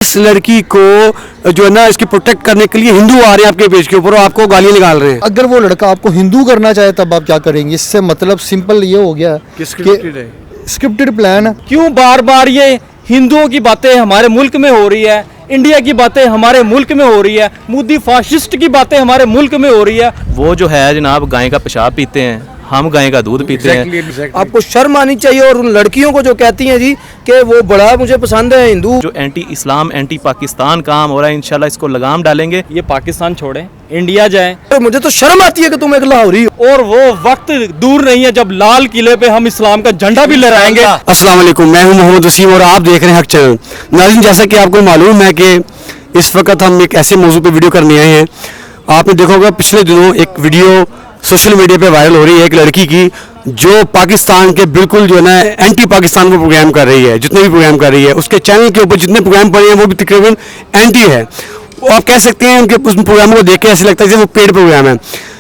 इस लड़की को जो है ना इसकी प्रोटेक्ट करने के लिए हिंदू आ रहे हैं आपके पेज के ऊपर और आपको गालियां निकाल रहे हैं। अगर वो लड़का आपको हिंदू करना चाहे तब आप क्या करेंगे? इससे मतलब सिंपल ये हो गया कि स्क्रिप्टेड प्लान है। क्यों बार बार ये हिंदुओं की बातें हमारे मुल्क में हो रही है, इंडिया की बातें हमारे मुल्क में हो रही है, मोदी फाशिस्ट की बातें हमारे मुल्क में हो रही है। वो जो है जनाब गाय का पेशाब पीते हैं, हम गाय का दूध पीते हैं। आपको शर्म आनी चाहिए। और उन लड़कियों को जो कहती हैं जी कि वो बड़ा मुझे पसंद है हिंदू, जो एंटी इस्लाम एंटी पाकिस्तान काम हो रहा है, इंशाल्लाह इसको लगाम डालेंगे। ये पाकिस्तान छोड़े, इंडिया जाए। तो मुझे तो शर्म आती है कि तुम एक लाहौरी हो। और वो वक्त दूर नहीं है जब लाल किले पे हम इस्लाम का झंडा भी लहराएंगे। अस्सलाम वालेकुम, मैं हूं मोहम्मद वसीम और आप देख रहे हैं हक चैनल। नाज़रीन, जैसा कि आपको मालूम है कि इस वक्त हम एक ऐसे मौजू पे वीडियो करने आए हैं। आपने देखा होगा पिछले दिनों एक वीडियो सोशल मीडिया पे वायरल हो रही है एक लड़की की जो पाकिस्तान के बिल्कुल जो है ना एंटी पाकिस्तान को प्रोग्राम कर रही है। जितने भी प्रोग्राम कर रही है उसके चैनल के ऊपर जितने प्रोग्राम पड़े हैं वो भी तकरीबन एंटी है। आप कह सकते हैं उनके उस प्रोग्राम को देख के ऐसे लगता है जैसे वो पेड प्रोग्राम है।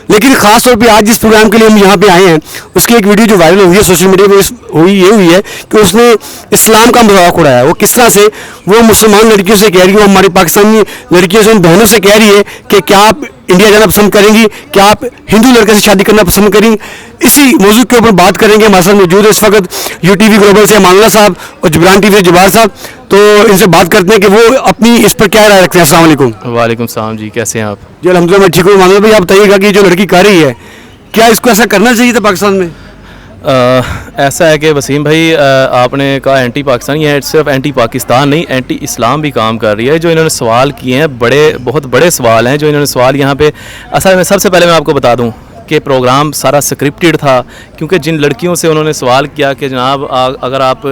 लेकिन खास तौर पे आज जिस प्रोग्राम के लिए हम यहाँ पे आए हैं उसकी एक वीडियो जो वायरल हुई है सोशल मीडिया पे हुई है कि उसने इस्लाम का मजाक उड़ाया। वो किस तरह से वो मुसलमान लड़कियों से कह रही है, वो हमारी पाकिस्तानी लड़कियों से, उन बहनों से कह रही है कि क्या आप इंडिया जाना पसंद करेंगी, क्या आप हिंदू लड़के से शादी करना पसंद करेंगी। इसी मौजू के ऊपर बात करेंगे। हमारे साथ मौजूद है इस वक्त यूटीवी ग्लोबल से अमानुल्लाह साहब और जुबरान टीवी से जुबार साहब। तो इनसे बात करते हैं कि वो अपनी इस पर क्या राय रखते हैं। अस्सलाम वालेकुम। वालेकुम सलाम जी, कैसे हैं आप? जी अल्हम्दुलिल्लाह मैं ठीक हूँ। मानुल्लाह भाई आप बताइएगा कि जो लड़की कर रही है क्या इसको ऐसा करना चाहिए था पाकिस्तान में? ऐसा है कि वसीम भाई आपने कहा एंटी पाकिस्तान, ये सिर्फ एंटी पाकिस्तान नहीं एंटी इस्लाम भी काम कर रही है। जो इन्होंने सवाल किए हैं बहुत बड़े सवाल हैं जो इन्होंने सवाल यहाँ पे। असल में सबसे पहले मैं आपको बता दूँ कि प्रोग्राम सारा स्क्रिप्टेड था, क्योंकि जिन लड़कियों से उन्होंने सवाल किया कि जनाब अगर आप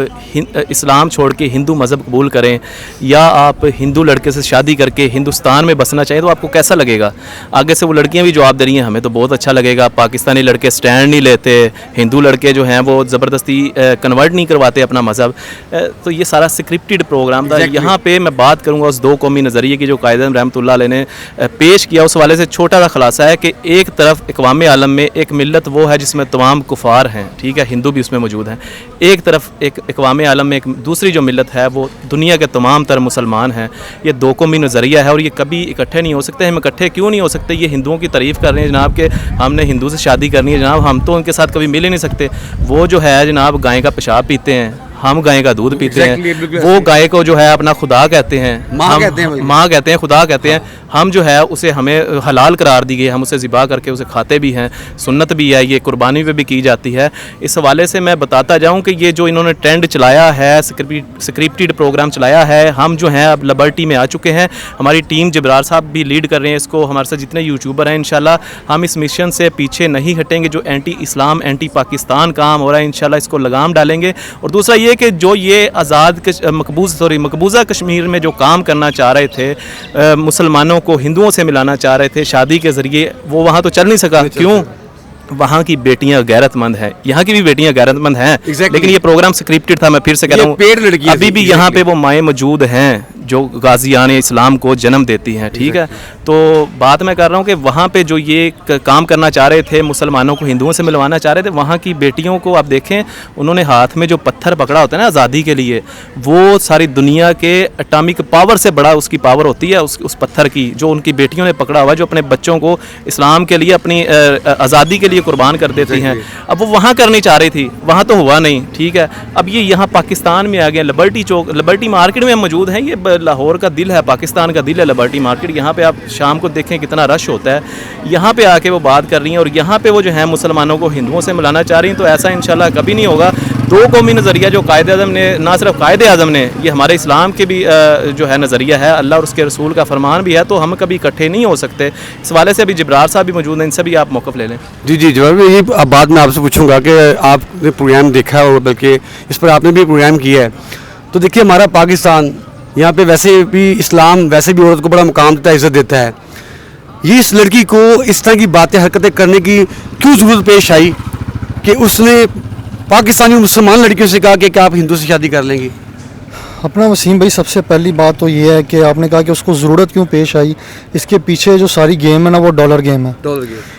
इस्लाम छोड़ के हिंदू मज़हब कबूल करें या आप हिंदू लड़के से शादी करके हिंदुस्तान में बसना चाहिए तो आपको कैसा लगेगा। आगे से वो लड़कियां भी जवाब दे रही हैं हमें तो बहुत अच्छा लगेगा, पाकिस्तानी लड़के स्टैंड नहीं लेते, हिंदू लड़के जो हैं वो ज़बरदस्ती कन्वर्ट नहीं करवाते अपना मज़हब। तो ये सारा स्क्रिप्टेड प्रोग्राम था। यहाँ पर मैं बात करूँगा उस दो कौमी नज़रिए की जो कायद-ए-आज़म रहमतुल्लाह अलैह ने पेश किया। उस वाले से छोटा सा खुलासा है कि एक तरफ अक़वाम आलम में एक मिल्लत वो है जिसमें तमाम कुफार हैं, ठीक है, हिंदू भी उसमें मौजूद हैं। एक तरफ एक अक़वाम आलम में एक दूसरी जो मिल्लत है वो दुनिया के तमाम तर मुसलमान हैं। ये दो कौमी नज़रिया है और ये कभी इकट्ठे नहीं हो सकते। हम इकट्ठे क्यों नहीं हो सकते? ये हिंदुओं की तारीफ़ कर रहे हैं जनाब कि हमने हिंदू से शादी करनी है। जनाब हम तो उनके साथ कभी मिल ही नहीं सकते। वो जो है जनाब गाय का पेशाब पीते हैं, हम गाय का दूध पीते हैं। वो गाय को जो है अपना खुदा कहते हैं, माँ कहते हैं, खुदा कहते हैं। हम जो है उसे हमें हलाल करार दी गई, हम उसे ज़िबा करके उसे खाते भी हैं, सुन्नत भी है, ये कुर्बानी पे भी की जाती है। इस हवाले से मैं बताता जाऊं कि ये जो इन्होंने ट्रेंड चलाया है, स्क्रिप्टेड प्रोग्राम चलाया है, हम जो हैं अब लिबर्टी में आ चुके हैं। हमारी टीम जबरार साहब भी लीड कर रहे हैं इसको, हमारे साथ जितने यूट्यूबर हैं इंशाल्लाह हम इस मिशन से पीछे नहीं हटेंगे। जो एंटी इस्लाम एंटी पाकिस्तान काम हो रहा है इंशाल्लाह इसको लगाम डालेंगे। और दूसरा ये कि जो ये मकबूजा कश्मीर में जो काम करना चाह रहे थे, मुसलमानों को हिंदुओं से मिलाना चाह रहे थे शादी के ज़रिए, वो वहाँ तो चल नहीं सका। क्यों? वहाँ की बेटियां गैरतमंद हैं, यहाँ की भी बेटियां गैरतमंद हैं। लेकिन ये प्रोग्राम स्क्रिप्टेड था। मैं फिर से कह रहा हूँ अभी भी यहाँ पे वो माएँ मौजूद हैं जो गाज़ियान इस्लाम को जन्म देती हैं, ठीक है। तो बात मैं कर रहा हूँ कि वहाँ पे जो ये काम करना चाह रहे थे, मुसलमानों को हिंदुओं से मिलवाना चाह रहे थे, वहाँ की बेटियों को आप देखें उन्होंने हाथ में जो पत्थर पकड़ा होता है ना आज़ादी के लिए, वो सारी दुनिया के एटॉमिक पावर से बड़ा उसकी पावर होती है उस पत्थर की, जो उनकी बेटियों ने पकड़ा हुआ है, जो अपने बच्चों को इस्लाम के लिए अपनी आज़ादी के लिए कुर्बान कर देती हैं। अब वो वहाँ करनी चाह रही थी, वहाँ तो हुआ नहीं, ठीक है। अब ये यहाँ पाकिस्तान में आ गए, लिबर्टी चौक, लिबर्टी मार्केट में मौजूद हैं। ये लाहौर का दिल है, पाकिस्तान का दिल है लिबर्टी मार्केट। यहाँ पे आप शाम को देखें कितना रश होता है। यहाँ पे आके वो बात कर रही हैं और यहाँ पे वो जो है मुसलमानों को हिंदुओं से मिलाना चाह रही हैं। तो ऐसा इंशाल्लाह कभी नहीं होगा। दो कौमी नज़रिया जो कायद-ए-आज़म ने, ना सिर्फ कायद-ए-आज़म ने, ये हमारे इस्लाम के भी जो है नज़रिया है, अल्लाह और उसके रसूल का फरमान भी है। तो हम कभी इकट्ठे नहीं हो सकते। इस वाले से अभी जबरार साहब भी मौजूद हैं, इनसे भी आप मौक़िफ़ ले लें। जी जी जवाब ये अब बाद में आपसे पूछूंगा कि आपने प्रोग्राम देखा हो, बल्कि इस पर आपने भी प्रोग्राम किया है। तो देखिए हमारा पाकिस्तान यहाँ पे वैसे भी इस्लाम वैसे भी औरत को बड़ा मुकाम देता है, इज़्ज़त देता है। ये इस लड़की को इस तरह की बातें हरकतें करने की क्यों ज़रूरत पेश आई कि उसने पाकिस्तानी मुसलमान लड़कियों से कहा कि क्या आप हिंदू से शादी कर लेंगी? अपना वसीम भाई सबसे पहली बात तो ये है कि आपने कहा कि उसको ज़रूरत क्यों पेश आई। इसके पीछे जो सारी गेम है ना वो डॉलर गेम है।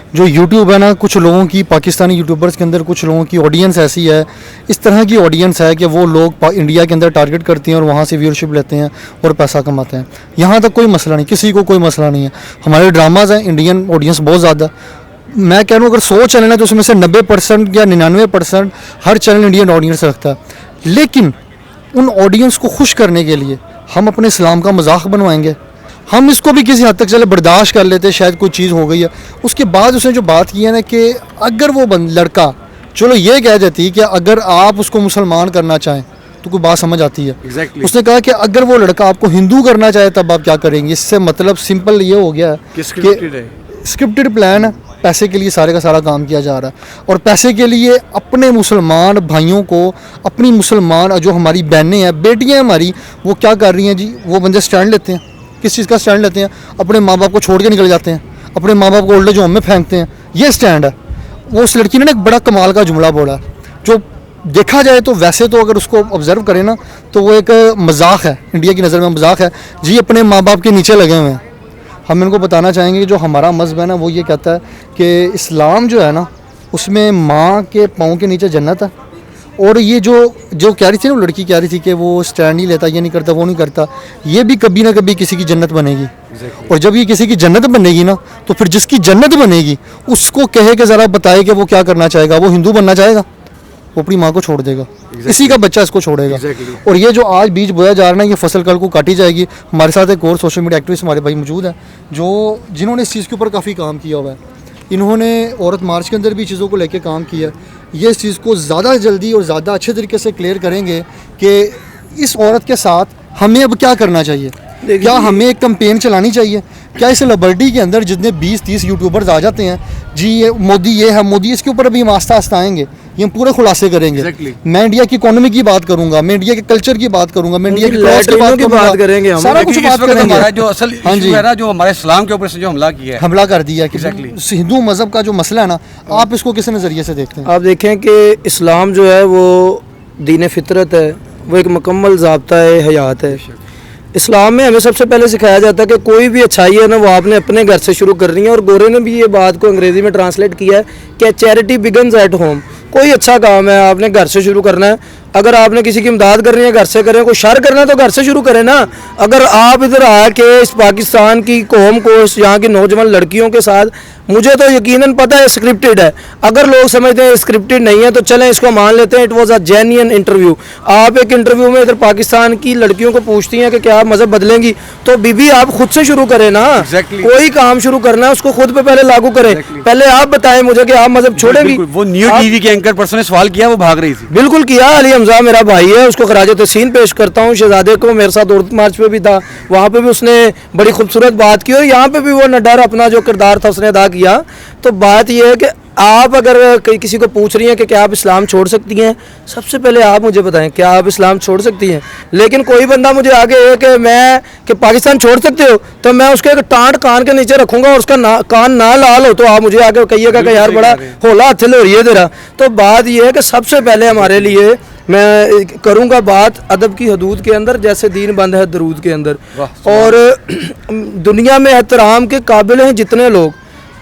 जो यूट्यूब है ना, कुछ लोगों की, पाकिस्तानी यूट्यूबर्स के अंदर कुछ लोगों की ऑडियंस ऐसी है, इस तरह की ऑडियंस है कि वो लोग इंडिया के अंदर टारगेट करते हैं और वहाँ से व्यूअरशिप लेते हैं और पैसा कमाते हैं। यहाँ तक कोई मसला नहीं, किसी को कोई मसला नहीं है। हमारे ड्रामाज हैं, इंडियन ऑडियंस बहुत ज़्यादा, मैं कह रहा हूँ अगर 100 चैनल है तो उसमें से 90% या 99% हर चैनल इंडियन ऑडियंस रखता है। लेकिन उन ऑडियंस को खुश करने के लिए हम अपने इस्लाम का मजाक बनवाएंगे? हम इसको भी किसी हद तक चले बर्दाश्त कर लेते, शायद कोई चीज़ हो गई है। उसके बाद उसने जो बात की है ना कि अगर वो लड़का, चलो ये कह देती कि अगर आप उसको मुसलमान करना चाहें तो कोई बात समझ आती है। Exactly. उसने कहा कि अगर वो लड़का आपको हिंदू करना चाहे तब आप क्या करेंगे। इससे मतलब सिंपल ये हो गया कि स्क्रिप्टेड प्लान है, पैसे के लिए सारे का सारा काम किया जा रहा है। और पैसे के लिए अपने मुसलमान भाइयों को, अपनी मुसलमान जो हमारी बहनें हैं, बेटियां हमारी, वो क्या कर रही हैं जी, वो बंदे स्टैंड लेते हैं। किस चीज़ का स्टैंड लेते हैं? अपने माँ बाप को छोड़ के निकल जाते हैं, अपने माँ बाप को ओल्ड एज होम में फेंकते हैं। ये स्टैंड है। वो उस लड़की ने ना एक बड़ा कमाल का जुमला बोला, जो देखा जाए तो वैसे तो अगर उसको ऑब्जर्व करें ना तो वो एक मजाक है, इंडिया की नज़र में मजाक है जी। अपने माँ बाप के नीचे लगे हुए हैं। हम इनको बताना चाहेंगे कि जो हमारा मज़हब है ना, वो ये कहता है कि इस्लाम जो है ना, उसमें माँ के पाँव के नीचे जन्नत है। और ये जो कह रही थी ना, वो लड़की कह रही थी कि वो स्टैंड नहीं लेता, ये नहीं करता, वो नहीं करता, ये भी कभी ना कभी किसी की जन्नत बनेगी। और जब ये किसी की जन्नत बनेगी ना, तो फिर जिसकी जन्नत बनेगी उसको कहे कि ज़रा बताए कि वो क्या करना चाहेगा। वो हिंदू बनना चाहेगा, वो अपनी माँ को छोड़ देगा, इसी का बच्चा इसको छोड़ेगा। और ये जो आज बीज बोया जा रहा है, ये फसल कल को काटी जाएगी। हमारे साथ एक और सोशल मीडिया एक्टिविस्ट हमारे भाई मौजूद हैं, जिन्होंने इस चीज़ के ऊपर काफ़ी काम किया हुआ है। इन्होंने औरत मार्च के अंदर भी चीज़ों को लेके काम किया। ये इस चीज़ को ज़्यादा जल्दी और ज़्यादा अच्छे तरीके से क्लियर करेंगे कि इस औरत के साथ हमें अब क्या करना चाहिए। क्या हमें एक कैंपेन चलानी चाहिए? क्या इस लिबर्टी के अंदर जितने 20-30 यूट्यूबर्स आ जाते हैं जी, ये मोदी ये है, मोदी, इसके ऊपर अभी हम आस्ता आस्ता आएंगे, ये हम पूरे खुलासे करेंगे। मैं इंडिया की इकोनॉमी की बात करूंगा, मैं इंडिया के कल्चर की बात करूंगा, मैं इंडिया की बात करेंगे, सारा कुछ बात करेंगे। जो असल इशू है ना, जो हमारे इस्लाम के ऊपर से जो हमला कर दिया है कि हिंदू मजहब का जो मसला है ना, आप इसको किस नज़रिए से देखते हैं? आप देखें कि इस्लाम जो है वो दीन फितरत है, वो एक मुकम्मल ज़ाब्ता है, हयात है। इस्लाम में हमें सबसे पहले सिखाया जाता है कि कोई भी अच्छाई है ना, वो आपने अपने घर से शुरू करनी है। और गोरे ने भी ये बात को अंग्रेज़ी में ट्रांसलेट किया है कि चैरिटी बिगन्स एट होम। कोई अच्छा काम है आपने घर से शुरू करना है। अगर आपने किसी की इमदाद करनी है, घर से करें। कोई शर करना है तो घर से शुरू करें ना। अगर आप इधर आके इस पाकिस्तान की कौम को, यहाँ की नौजवान लड़कियों के साथ, मुझे तो यकीनन पता है स्क्रिप्टेड है। अगर लोग समझते हैं स्क्रिप्टेड नहीं है तो चलें इसको मान लेते हैं, it was a genuine interview. आप एक इंटरव्यू में इधर पाकिस्तान की लड़कियों को पूछती हैं कि क्या आप मज़हब बदलेंगी, तो बीबी आप खुद से शुरू करें ना। कोई काम शुरू करना है उसको खुद पे पहले लागू करें। पहले आप बताएं मुझे कि आप मज़हब छोड़ेंगी। वो न्यू टीवी के एंकर पर्सन ने सवाल किया, वो भाग रही थी। बिल्कुल किया। अली हमजा मेरा भाई है, उसको खराज तहसीन पेश करता हूँ। शहजादे को मेरे साथ औरत मार्च पे भी था, वहाँ पे भी उसने बड़ी खूबसूरत बात की और यहाँ पे भी वो नडर अपना जो किरदार था उसने अदा किया। तो बात यह है कि आप अगर किसी को पूछ रही हैं कि क्या आप इस्लाम छोड़ सकती हैं, सबसे पहले आप मुझे बताएं क्या आप इस्लाम छोड़ सकती हैं। लेकिन कोई बंदा मुझे आगे है कि पाकिस्तान छोड़ सकते हो, तो मैं उसके एक टाँट कान के नीचे रखूंगा और उसका कान ना लाल हो तो आप मुझे आगे कहिएगा कि यार बड़ा होला हथिल हो रही है तेरा। तो बात यह है कि सबसे पहले हमारे लिए मैं करूंगा बात अदब की हदूद के अंदर, जैसे दीन बंद है दरूद के अंदर। और दुनिया में एहतराम के काबिल हैं जितने लोग,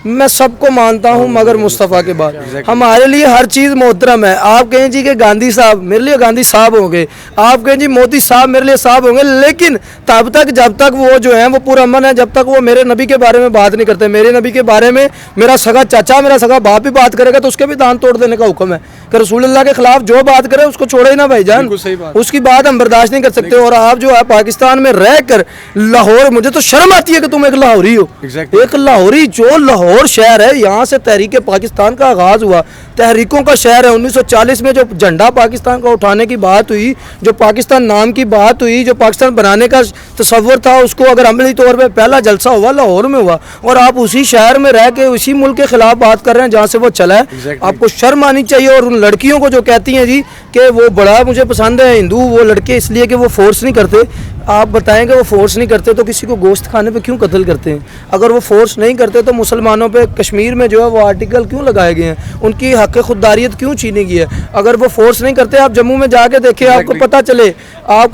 मैं सबको मानता हूं मगर मुस्तफ़ा के बाद। हमारे लिए हर चीज़ मोहतरम है। आप कहें जी कि गांधी साहब, मेरे लिए गांधी साहब होंगे। आप कहें जी मोदी साहब, मेरे लिए साहब होंगे। लेकिन तब तक जब तक वो जो है वो पुरअमन है, जब तक वो मेरे नबी के बारे में बात नहीं करते। मेरे नबी के बारे में मेरा सगा चाचा, मेरा सगा बाप भी बात करेगा तो उसके भी दांत तोड़ देने का हुक्म है कि रसूलुल्लाह के खिलाफ जो बात करे उसको छोड़े ही ना भाईजान, उसकी बात हम बर्दाश्त नहीं कर सकते। और आप जो है पाकिस्तान में रह कर लाहौर, मुझे तो शर्म आती है कि तुम एक लाहौरी हो। एक लाहौरी, जो लाहौर शहर है, यहाँ से तहरीक पाकिस्तान का आगाज हुआ, तहरीकों का शहर है। 1940 में जो झंडा पाकिस्तान का उठाने की बात हुई, जो पाकिस्तान नाम की बात हुई, जो पाकिस्तान बनाने का तस्वर था, उसको अगर अमली तौर पे पहला जलसा हुआ लाहौर में हुआ। और आप उसी शहर में रह के उसी मुल्क के खिलाफ बात कर रहे हैं जहाँ से वो चला है। आपको शर्म आनी चाहिए। और उन लड़कियों को जो कहती हैं जी कि वो बड़ा मुझे पसंद है हिंदू वो लड़के, इसलिए कि वो फोर्स नहीं करते। आप बताएं कि वो फोर्स नहीं करते तो किसी को गोश्त खाने पे क्यों कत्ल करते हैं? अगर वो फोर्स नहीं करते तो मुसलमानों पे कश्मीर में जो है वो आर्टिकल क्यों लगाए गए हैं? उनकी हक खुददारियत क्यों छीनी गई है? अगर वो फोर्स नहीं करते, आप जम्मू में जाके देखें, आपको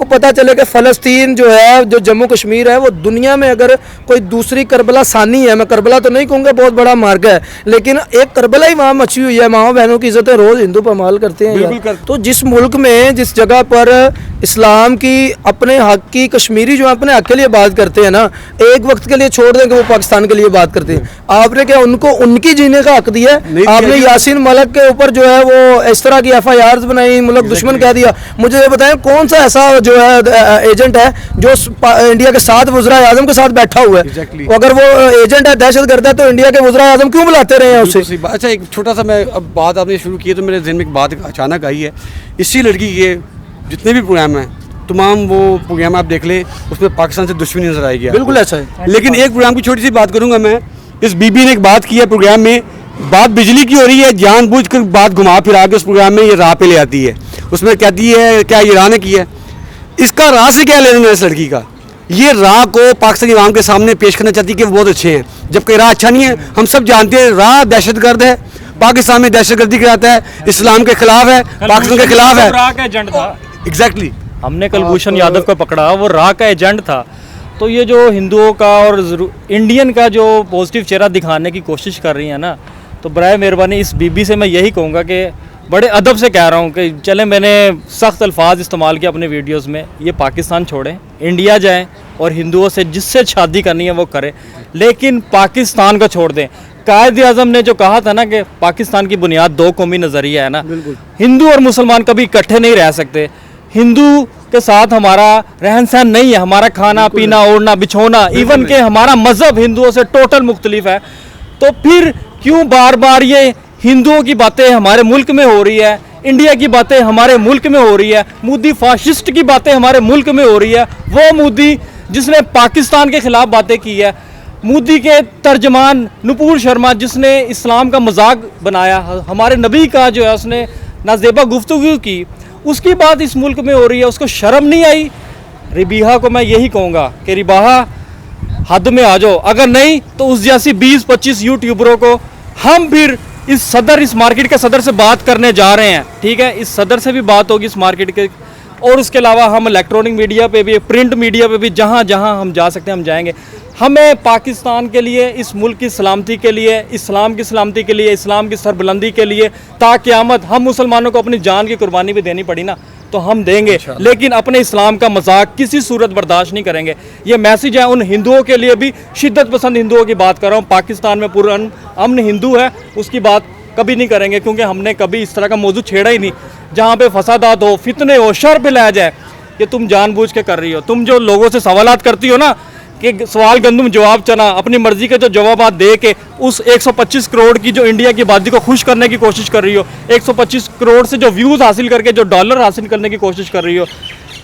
पता चले कि फ़लस्तीन जो है, जो जम्मू कश्मीर है, वो दुनिया में अगर कोई दूसरी करबला सानी है, मैं करबला तो नहीं कहूँगा, बहुत बड़ा मार्ग है, लेकिन एक करबला ही वहाँ मची हुई है। माँ बहनों की इज्जतें रोज़ हिंदू पमाल करते हैं यार। तो जिस मुल्क में, जिस जगह पर इस्लाम की अपने हक की, कश्मीरी जो अपने हक के लिए बात करते हैं ना, एक वक्त के लिए छोड़ दें कि वो पाकिस्तान के लिए बात करते हैं, आपने क्या उनको उनकी जीने का हक दिया? आपने यासीन मलिक के ऊपर जो है वो इस तरह की FIRs बनाई, मुल्क दुश्मन कह दिया। मुझे ये बताएं कौन सा ऐसा जो है एजेंट है जो इंडिया के साथ वज़ीर आज़म के साथ बैठा हुआ है? अगर वो एजेंट है, दहशतगर्द है, तो इंडिया के वज़ीर आज़म क्यों बुलाते रहे हैं उससे? अच्छा, एक छोटा सा, मैं अब बात आपने शुरू की है तो मेरे ज़हन में एक बात अचानक आई है। इसी लड़की के जितने भी प्रोग्राम हैं, तमाम वो प्रोग्राम आप देख लें, उसमें पाकिस्तान से दुश्मनी नजर आएगी। बिल्कुल ऐसा है। लेकिन एक प्रोग्राम की छोटी सी बात करूंगा मैं। इस बीबी ने एक बात की है प्रोग्राम में, बात बिजली की हो रही है, जानबूझकर बात घुमा फिरा के उस प्रोग्राम में ये राह पे ले आती है। उसमें कहती है क्या ये राह ने की है? इसका राह से क्या लेना है इस लड़की का? ये राह को पाकिस्तानी अवाम के सामने पेश करना चाहती है कि वो बहुत अच्छे हैं, जबकि राह अच्छा नहीं है। हम सब जानते हैं राह दहशतगर्द है, पाकिस्तान में दहशतगर्दी कराता है, इस्लाम के खिलाफ है, पाकिस्तान के खिलाफ है। राह का एजेंट था। एग्जैक्टली। हमने कलभूषण यादव को पकड़ा, वो राह का एजेंट था। तो ये जो हिंदुओं का और इंडियन का जो पॉजिटिव चेहरा दिखाने की कोशिश कर रही है ना, तो बराए मेहरबानी इस बीबी से मैं यही कहूँगा कि बड़े अदब से कह रहा हूँ कि चले, मैंने सख्त अल्फाज इस्तेमाल किए अपने वीडियोस में, ये पाकिस्तान छोड़ें, इंडिया जाएं और हिंदुओं से जिससे शादी करनी है वो करें, लेकिन पाकिस्तान को छोड़ दें। कायद आज़म ने जो कहा था ना कि पाकिस्तान की बुनियाद दो कौमी नज़रिया है ना, हिंदू और मुसलमान कभी इकट्ठे नहीं रह सकते। हिंदू के साथ हमारा रहन सहन नहीं है, हमारा खाना पीना, ओढ़ना बिछोना, इवन के हमारा मज़हब हिंदुओं से टोटल मुख्तलिफ है। तो फिर क्यों बार बार ये हिंदुओं की बातें हमारे मुल्क में हो रही है, इंडिया की बातें हमारे मुल्क में हो रही है, मोदी फाशिस्ट की बातें हमारे मुल्क में हो रही है? वो मोदी जिसने पाकिस्तान के खिलाफ बातें की है, मोदी के तर्जमान नुपुर शर्मा जिसने इस्लाम का मजाक बनाया, हमारे नबी का जो है उसने नाजेबा गुफ्तगू की, उसकी बात इस मुल्क में हो रही है, उसको शर्म नहीं आई? रिबिहा को मैं यही कहूँगा कि रिबिहा हद में आ जाओ, अगर नहीं तो उस जैसी 20-25 यूट्यूबरों को हम फिर इस मार्केट के सदर से बात करने जा रहे हैं, ठीक है? इस सदर से भी बात होगी इस मार्केट के, और उसके अलावा हम इलेक्ट्रॉनिक मीडिया पे भी, प्रिंट मीडिया पे भी, जहाँ जहाँ हम जा सकते हैं हम जाएंगे। हमें पाकिस्तान के लिए, इस मुल्क की सलामती के लिए, इस्लाम की सलामती के लिए, इस्लाम की सरबुलंदी के लिए, ताक़यामत हम मुसलमानों को अपनी जान की कुर्बानी भी देनी पड़ी ना, तो हम देंगे, लेकिन अपने इस्लाम का मजाक किसी सूरत बर्दाश्त नहीं करेंगे। ये मैसेज है उन हिंदुओं के लिए भी, शिद्दत पसंद हिंदुओं की बात कर रहा हूँ। पाकिस्तान में पूरा अमन हिंदू है, उसकी बात कभी नहीं करेंगे, क्योंकि हमने कभी इस तरह का मौजू छेड़ा ही नहीं जहाँ पे फसादात हो, फितने हो, शर पे लाया जाए। कि तुम जानबूझ के कर रही हो, तुम जो लोगों से सवालात करती हो ना कि सवाल गंदुम जवाब चना, अपनी मर्जी के जो जवाब दे के उस 125 करोड़ की जो इंडिया की आबादी को खुश करने की कोशिश कर रही हो, 125 करोड़ से जो व्यूज़ हासिल करके जो डॉलर हासिल करने की कोशिश कर रही हो,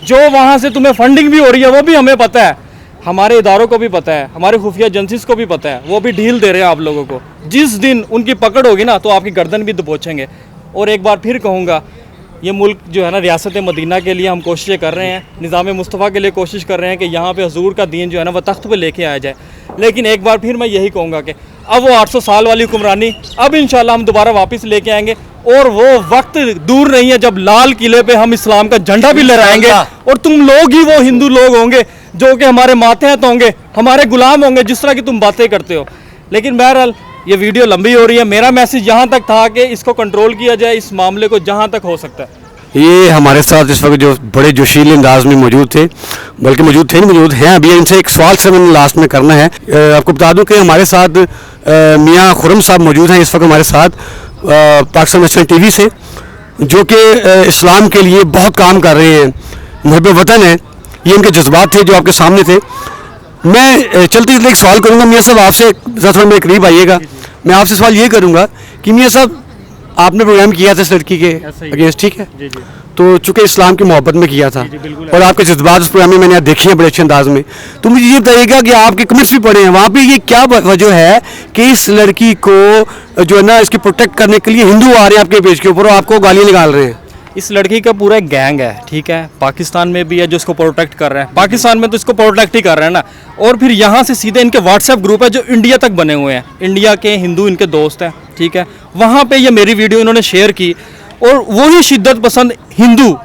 जो वहाँ से तुम्हें फंडिंग भी हो रही है वो भी हमें पता है, हमारे इदारों को भी पता है, हमारे खुफिया एजेंसीज को भी पता है, वो भी ढील दे रहे हैं आप लोगों को। जिस दिन उनकी पकड़ होगी ना तो आपकी गर्दन भी दबोचेंगे। और एक बार फिर कहूँगा, ये मुल्क जो है ना, रियासत मदीना के लिए हम कोशिशें कर रहे हैं, निज़ाम मुस्तफ़ा के लिए कोशिश कर रहे हैं कि यहाँ पे हुजूर का दीन जो है ना वो तख्त पे लेके आया जाए। लेकिन एक बार फिर मैं यही कहूँगा कि अब वो 800 साल वाली हुक्मरानी अब इंशाल्लाह हम दोबारा वापस लेके आएंगे, और वो वक्त दूर नहीं है जब लाल किले पे हम इस्लाम का झंडा भी लहराएंगे, और तुम लोग ही वो हिंदू लोग होंगे जो कि हमारे मातहत होंगे, हमारे गुलाम होंगे, जिस तरह की तुम बातें करते हो। लेकिन बहरहाल ये वीडियो लंबी हो रही है, मेरा मैसेज यहाँ तक था कि इसको कंट्रोल किया जाए, इस मामले को जहाँ तक हो सकता है। ये हमारे साथ इस वक्त जो बड़े जोशीले अंदाज में मौजूद थे, बल्कि मौजूद हैं अभी, इनसे एक सवाल से मैंने लास्ट में करना है। आपको बता दूं कि हमारे साथ मियाँ खुरम साहब मौजूद हैं इस वक्त हमारे साथ, पाकिस्तान नेशनल टीवी से, जो कि इस्लाम के लिए बहुत काम कर रहे हैं, मुहब्ब वतन है। ये इनके जज्बात थे जो आपके सामने थे। मैं चलते चलते एक सवाल करूँगा मियाँ साहब आपसे, ज़रा थोड़ा मेरे करीब आइएगा। मैं आपसे सवाल ये करूँगा कि मियाँ साहब, आपने प्रोग्राम किया था इस लड़की के अगेंस्ट, ठीक है? तो चूँकि इस्लाम की मोहब्बत में किया था, और आपके जज्बात उस प्रोग्राम में मैंने देखे हैं बड़े अच्छे अंदाज में, तो मुझे ये बताइएगा कि आपके कमेंट्स भी पढ़े हैं वहाँ पे, ये क्या वजह है कि इस लड़की को जो है ना इसकी प्रोटेक्ट करने के लिए हिंदू आ रहे हैं आपके पेज के ऊपर और आपको गालियाँ निकाल रहे हैं? इस लड़की का पूरा गैंग है, ठीक है? पाकिस्तान में भी है जो इसको प्रोटेक्ट कर रहे हैं, पाकिस्तान में तो इसको प्रोटेक्ट ही कर रहे हैं ना, और फिर यहाँ से सीधे इनके व्हाट्सएप ग्रुप है जो इंडिया तक बने हुए हैं, इंडिया के हिंदू इनके दोस्त हैं, ठीक है? वहाँ पे ये मेरी वीडियो इन्होंने शेयर की, और वही शिद्दत पसंद हिंदू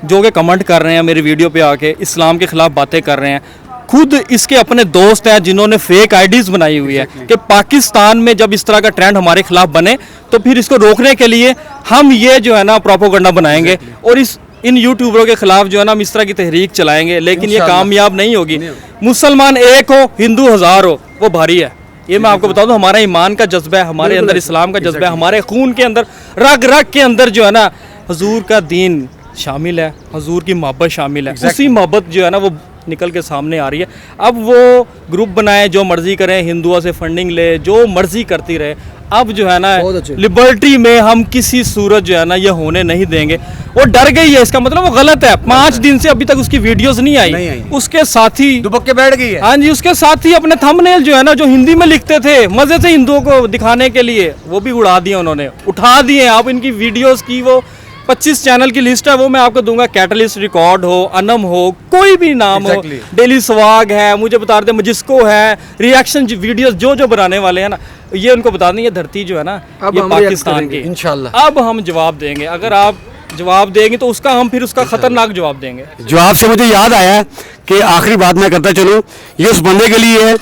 जो कि कमेंट कर रहे हैं मेरी वीडियो पे आके, इस्लाम के ख़िलाफ़ बातें कर रहे हैं। खुद इसके अपने दोस्त हैं जिन्होंने फेक आईडीज़ बनाई हुई है कि पाकिस्तान में जब इस तरह का ट्रेंड हमारे खिलाफ बने तो फिर इसको रोकने के लिए हम ये जो है ना प्रोपोगंडा बनाएंगे और इन यूट्यूबरों के खिलाफ जो है ना हम इस तरह की तहरीक चलाएंगे, लेकिन ये कामयाब नहीं होगी। मुसलमान एक हो, हिंदू हज़ार हो, वो भारी है। ये मैं आपको बता दूं, हमारा ईमान का जज्बा है, हमारे अंदर इस्लाम का जज्बा है, हमारे खून के अंदर, रग रग के अंदर जो है ना हुजूर का दीन शामिल है, हुजूर की मोहब्बत शामिल है। उसी मोहब्बत जो है ना वो निकल के सामने आ रही है। अब वो ग्रुप बनाए, जो मर्जी करें, हिंदुओं से फंडिंग ले, जो मर्जी करती रहे। अब जो है ना लिबर्टी में हम किसी सूरत जो है ना ये होने नहीं देंगे। वो डर गई है, इसका मतलब वो गलत है। 5 दिन से अभी तक उसकी वीडियोस नहीं आई। उसके साथ ही दुबक के बैठ गई है। हाँ जी, उसके साथ ही अपने थंबनेल जो है ना जो हिंदी में लिखते थे मजे से हिंदुओं को दिखाने के लिए, वो भी उड़ा दिए उन्होंने, उठा दिए। आप इनकी वीडियोस की वो 25 चैनल की लिस्ट है, वो मैं आपको दूंगा। कैटलिस्ट रिकॉर्ड हो, अनम हो, कोई भी नाम हो, डेली स्वाग है, मुझे बता रहे थे मजिस्को है, रिएक्शन वीडियोस जो बनाने वाले हैं ना, ये उनको बता दें ये धरती जो है ना ये पाकिस्तान की, इंशाल्लाह अब हम जवाब देंगे। अगर आप जवाब देंगे तो उसका हम फिर उसका खतरनाक जवाब देंगे। जवाब से मुझे याद आया कि आखिरी बात मैं करता चलूँ, ये उस बंदे के लिए है।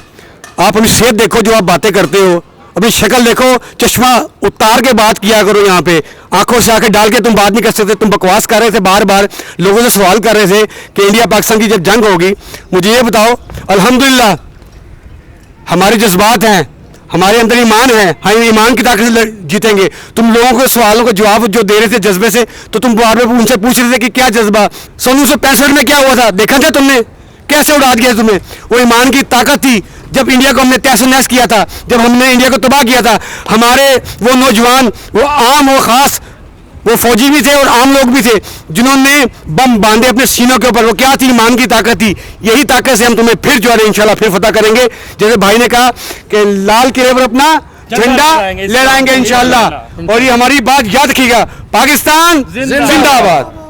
आप अभी सेहत देखो जो आप बातें करते हो, अभी शक्ल देखो, चश्मा उतार के बात किया करो। यहाँ पे आंखों से आंखें डाल के तुम बात नहीं कर सकते। तुम बकवास कर रहे थे, बार बार लोगों से सवाल कर रहे थे कि इंडिया पाकिस्तान की जब जंग होगी, मुझे ये बताओ, अल्हम्दुलिल्लाह हमारे जज्बात हैं, हमारे अंदर ईमान है, हम ईमान की ताकत से जीतेंगे। तुम लोगों के सवालों का जवाब जो दे रहे थे जज्बे से, तो तुम बार बार उनसे पूछ रहे थे कि क्या जज्बा, 1965 में क्या हुआ था, देखा था तुमने, कैसे उड़ा दिया तुम्हें। वो ईमान की ताकत थी जब इंडिया को हमने तहस नहस किया था, जब हमने इंडिया को तबाह किया था। हमारे वो नौजवान, वो आम, वो खास, वो फौजी भी थे और आम लोग भी थे जिन्होंने बम बांधे अपने सीनों के ऊपर। वो क्या थी, ईमान की ताकत थी। यही ताकत से हम तुम्हें फिर जो है इंशाल्लाह फिर फतह करेंगे। जैसे भाई ने कहा कि लाल किले पर अपना झंडा लहराएंगे इंशाल्लाह। और ये हमारी बात याद रखिएगा, पाकिस्तान जिंदाबाद।